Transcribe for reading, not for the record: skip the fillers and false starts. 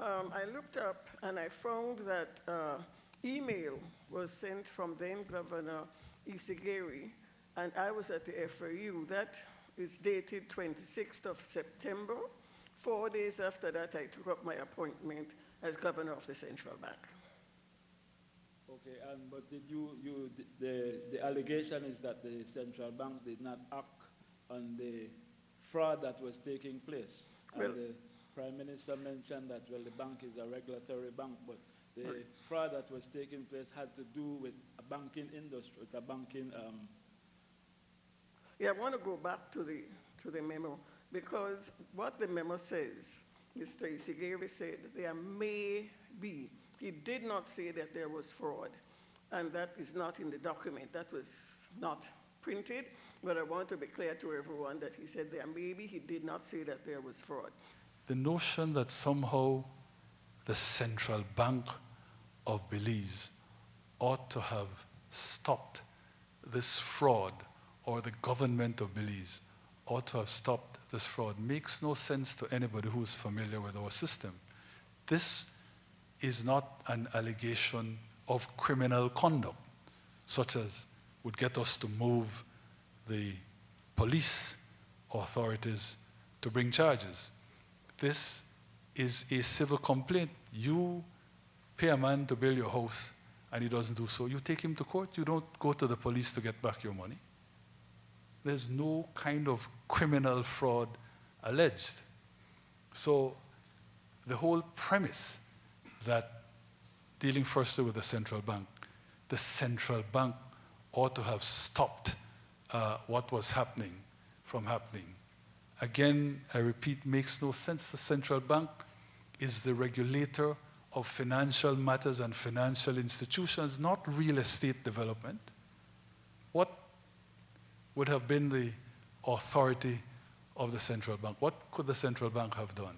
I looked up and I found that email was sent from then Governor Isigeri, and I was at the F.I.U. That is dated 26th of September. 4 days after that, I took up my appointment as governor of the central bank. Okay, but did the allegation is that the central bank did not act on the fraud that was taking place. Well, and the Prime Minister mentioned that, well, the bank is a regulatory bank, but the fraud that was taking place had to do with a banking industry, with a banking... Yeah, I want to go back to the memo, because what the memo says, Mr. Isigeri said, there may be. He did not say that there was fraud, and that is not in the document. That was not printed, but I want to be clear to everyone that he said there may be. He did not say that there was fraud. The notion that somehow the Central Bank of Belize ought to have stopped this fraud, or the government of Belize ought to have stopped this fraud, makes no sense to anybody who's familiar with our system. This is not an allegation of criminal conduct, such as would get us to move the police authorities to bring charges. This is a civil complaint. You pay a man to build your house and he doesn't do so. You take him to court. You don't go to the police to get back your money. There's no kind of criminal fraud alleged. So the whole premise that, dealing firstly with the central bank ought to have stopped what was happening from happening. Again, I repeat, makes no sense. The central bank is the regulator of financial matters and financial institutions, not real estate development. What would have been the authority of the central bank? What could the central bank have done?